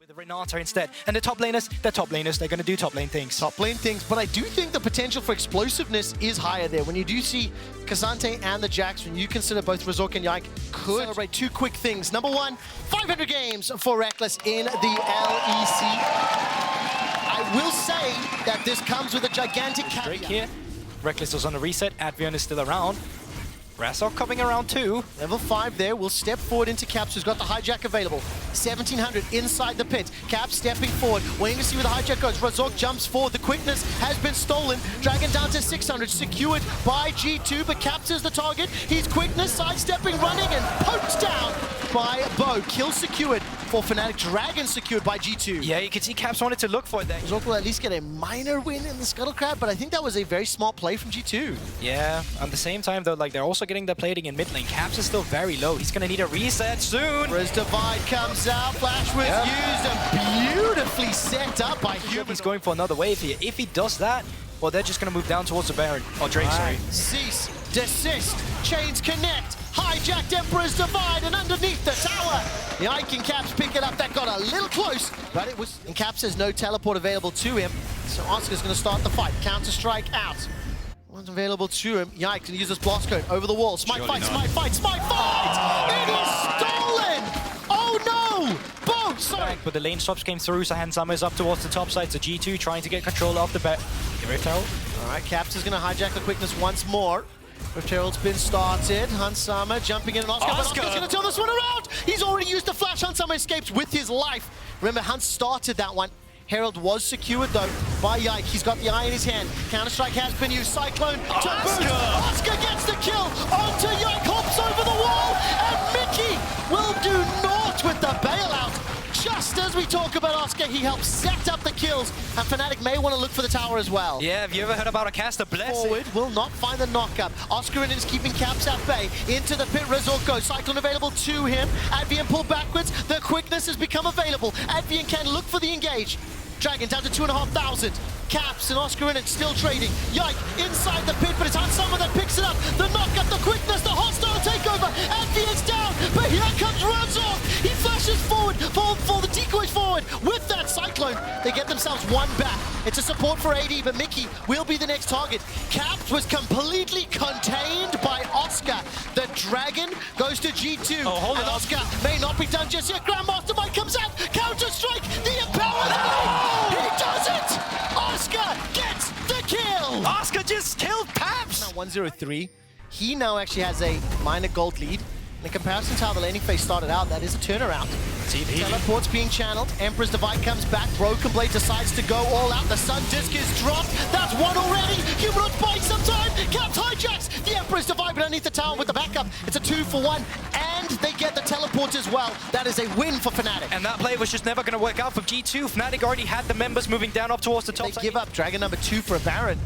with Renata instead. And the top laners, they're going to do top lane things. Top lane things, but I do think the potential for explosiveness is higher there. When you do see Ksante and the Jax, when you consider both Razork and Yike could celebrate two quick things. Number one, 500 games for Rekkles in the LEC. I will say that this comes with a gigantic Drake caveat. here. Rekkles was on the reset. Advienne is still around. Razork coming around too. Level 5 there will step forward into Caps, who's got the hijack available. 1700 inside the pit. Caps stepping forward, waiting to see where the hijack goes. Razork jumps forward. The quickness has been stolen. Dragon down to 600, secured by G2, but Caps is the target. He's quickness, sidestepping, running, and poked down by Bo. Kill secured for Fnatic. Dragon secured by G2. Yeah, you can see Caps wanted to look for it there. Razork will at least get a minor win in the Scuttle Crab, but I think that was a very smart play from G2. Yeah, at the same time though, like they're also getting the plating in mid lane. Caps is still very low. He's gonna need a reset soon. Riz Divide comes out, flash was used and beautifully set up by Humanoid. He's going for another wave here. If he does that, well, they're just gonna move down towards the Baron. Or Drake, sorry. Cease, desist, chains connect, hijacked Emperor's Divide, and underneath the tower, the Yike and Caps pick it up. That got a little close, but it was. And Caps has no teleport available to him, so Oscar's gonna start the fight. Counter-strike out. One's available to him. Yike can use this blast code over the wall. Smite fight, smite fight, smite fight! It is stolen! Oh no! Both! Sorry. But the lane stops came through, so Hansama is up towards the top side. So G2 trying to get control of the bet. Rift Herald. Alright, Caps is gonna hijack the quickness once more. Rift Herald's been started. Hansama jumping in, and Oscar. But Oscar's gonna turn this one around! He's already used the flash. Hansama escapes with his life. Remember, Hans started that one. Herald was secured though by Yike. He's got the eye in his hand. Counter-strike has been used. Cyclone to boost. Oscar gets the kill onto Yike, hops over the wall, and Mickey will do naught with the bailout. Just as we talk about Oscar, he helps set up the kills, and Fnatic may want to look for the tower as well. Yeah, have you ever heard about a caster blessing? Forward will not find the knockup. Oscarinin is keeping Caps at bay. Into the pit, Razork goes. Cyclone available to him. Advienne pulled backwards. The quickness has become available. Advienne can look for the engage. Dragon down to 2,500. Caps and Oscarinin still trading. Yike inside the pit, but it's Hansama that picks it up. The knockup, the quickness, the hostile takeover. Advienne's down, but here comes Razork. He flashes forward for the decoys forward. With that Cyclone, they get themselves one back. It's a support for AD, but Mickey will be the next target. Caps was completely contained by Oscar. The Dragon goes to G2. Oh, and Oscar may not be done just yet. Grandmaster Mike comes out. Counter-strike, the empower. He does it! Oscar gets the kill! Oscar just killed Paps! 1-0-3. He now actually has a minor gold lead. In comparison to how the laning phase started out, that is a turnaround. Teleport's being channeled. Emperor's Divide comes back. Broken Blade decides to go all out. The Sun Disc is dropped. That's one already. Humanoid's buying some time. Caps hijacks the Emperor's Divide, but underneath the tower with the backup. It's a 2-for-1. And they get the teleport as well. That is a win for Fnatic. And that play was just never going to work out for G2. Fnatic already had the members moving down up towards the top. They give up Dragon number 2 for a Baron.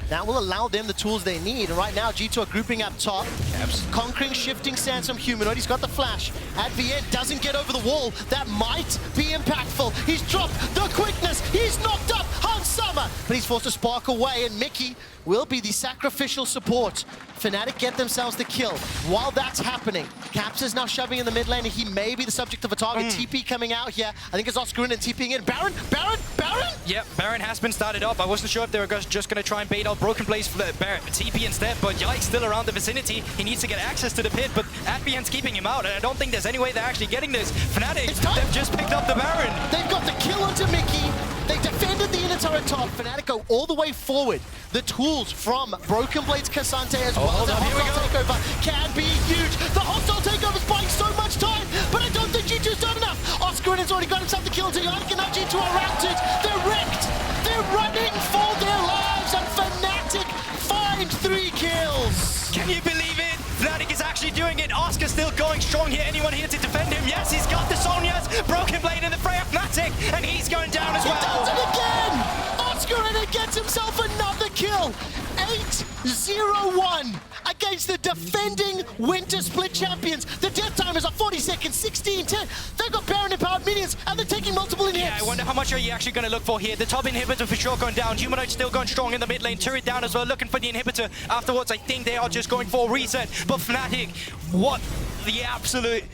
That will allow them the tools they need. And right now, G2 are grouping up top. Caps. Conquering shifting stance from Humanoid. He's got the flash. Advienne doesn't get over the wall. That might be impactful. He's dropped the quickness. He's knocked up Hansama. But he's forced to spark away, and Mickey will be the sacrificial support. Fnatic get themselves the kill. While that's happening, Caps is now shoving in the mid lane, and he may be the subject of a target. TP coming out here. I think it's Oscarinin TPing in. Baron? Baron? Baron? Yep, Baron has been started up. I wasn't sure if they were just going to try and bait out Broken Blaze for the Baron TP instead, but Yike's still around the vicinity. He needs to get access to the pit, but Advienne's keeping him out, and I don't think there's any way they're actually getting this. Fnatic, they've just picked up the Baron. They've got the kill onto Mickey. They defended the inner turret top. Fnatic go all the way forward. The tools from Broken Blade's Ksante as well as the hostile takeover can be huge. The hostile takeover is buying so much time, but I don't think G2's done enough. Oscarin's already got himself the kill to Yike, and now G2 are routed. They're wrecked. They're running for their lives, and Fnatic find 3 kills. Can you believe it? Fnatic is actually doing it. Oscar still going strong here. Anyone here to defend him? Yes, he's got the Sonya's. Broken Blade in the fray of Fnatic, and he's going down as well. He does it again! Oscarinin gets himself another kill. 8-0-1 against the defending Winter Split champions. The death timers are 40 seconds, 16-10. They've got Baron empowered minions, and they're taking multiple inhibs. Yeah, I wonder how much are you actually going to look for here. The top inhibitor for sure going down. Humanoid still going strong in the mid lane. Turret down as well, looking for the inhibitor. Afterwards, I think they are just going for a reset. But Fnatic, what the absolute...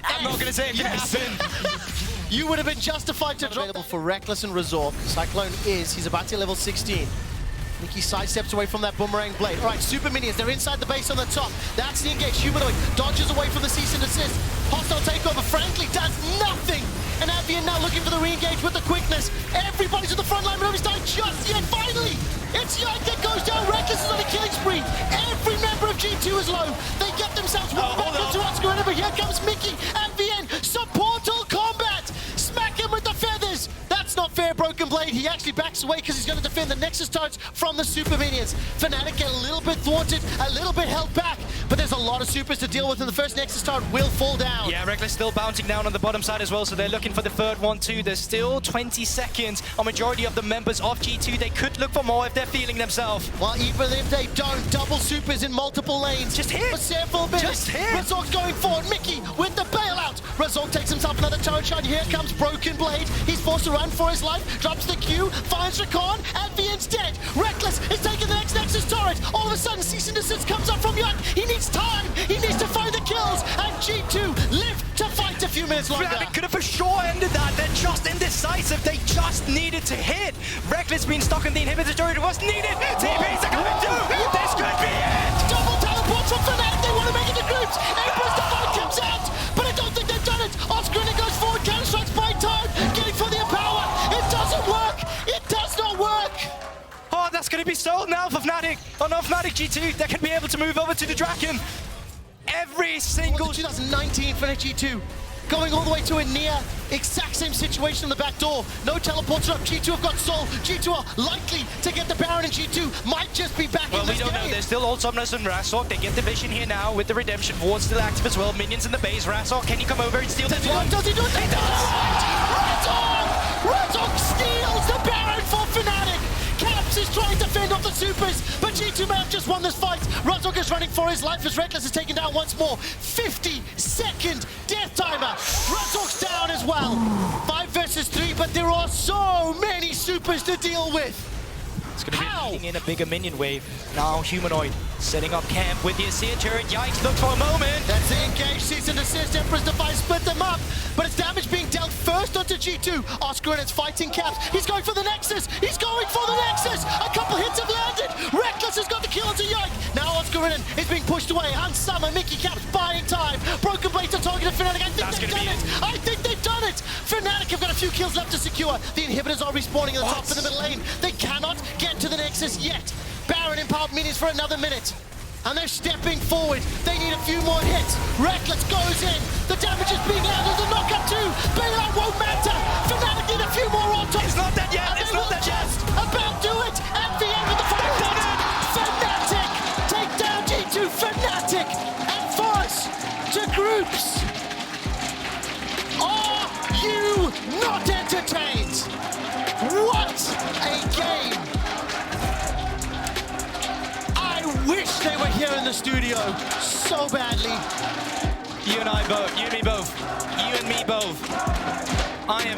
I'm not going to say it. Yes. you would have been justified to drop. Available for Rekkles and Razork. Cyclone he's about to level 16. Miky sidesteps away from that boomerang blade. All right, super minions, they're inside the base on the top. That's the engage. Humanoid dodges away from the cease and desist. Hostile takeover, frankly, does nothing. And Advienne now looking for the re-engage with the quickness. Everybody's at the front line, but nobody's done just yet. Finally, it's Yike that goes down. Rekkles is on a killing spree. Every member of G2 is low. They get themselves one back into Oscarinin, but here comes Miky. Advienne, supportal combat. Smack him with the feathers. That's not fair, Broken Blade. He actually backs away because he's going to defend the Nexus turrets from the super minions. Fnatic get a little bit thwarted, a little bit held back, but there's a lot of supers to deal with, and the first Nexus turret will fall down. Yeah, Rekkles still bouncing down on the bottom side as well, so they're looking for the third one too. There's still 20 seconds. A majority of the members of G2, they could look for more if they're feeling themselves. Well, even if they don't, double supers in multiple lanes. Just hit! For a bit. Just hit! Razork's going forward. Miky with the bailout. Razork takes himself another turret shot. Here comes Broken Blade. He's forced to run for his life. Drops the Q, finds Rakan. Advienne's dead. Rekkles is taking the next Nexus turret. All of a sudden, cease and desist comes up from Yike. He needs time. He needs to find the kills. And G2 live to fight a few minutes longer. Fnatic could have for sure ended that. They're just indecisive. They just needed to hit. Rekkles being stuck in the inhibitor turret was needed. TPs are coming through. This could be it. Double teleports from Fnatic. They want to make it to groups. Emperor's Divine comes out, but I don't think they've done it. Oscarinin goes forward. Counter strikes by time. Getting for the empower. It doesn't work. It does not work. Oh, that's going to be sold now for Fnatic. Oh no, Fnatic G2, they can be able to move over to the Draken. Every single... 2019 Fnatic G2 going all the way to a near exact same situation on the back door. No teleports up. G2 have got soul. G2 are likely to get the Baron, and G2 might just be back in this game. Well, we don't know. There's still Ultimnus and Razork. They get the vision here now with the Redemption Ward still active as well. Minions in the base. Razork, can he come over and steal this one? Does he do it? He does! Razork! Razork steals the Baron for Fnatic! Caps is trying to fend off the supers, but G2 may have just won this fight. Razork is running for his life as Rekkles is taken down once more. 50-second death timer. Razork's down as well. 5 versus 3, but there are so many supers to deal with. It's going to be leading in a bigger minion wave. Now Humanoid setting up camp with the Azir turret. Yikes, look for a moment. That's the engage, cease and desist. Emperor's Device split them up, but it's damage being dealt first onto G2. Oscarin's fighting Caps. He's going for the Nexus. He's going for the Nexus. A couple hits have landed. Rekkles has got the kill onto Yike. Now Oscarinin is being pushed away. Hans Summer, Miky Caps buying time. Broken Blade to target Fnatic. I think they've done it. I think they've done it. Fnatic have got a few kills left to secure. The inhibitors are respawning at the top of the middle lane. They cannot get to the Nexus yet. Baron empowered minions for another minute. And they're stepping forward. They need a few more hits. Rekkles goes in. The damage is being landed. The knockup too. Bailout won't matter. Fnatic need a few more on top. It's not that yet. It's not that yet. About do it. Advienne with the final hit. Fnatic take down G2. Fnatic advance to groups. Are you not entertained? What a game. Wish they were here in the studio so badly. You and I both. You and me both. You and me both. I am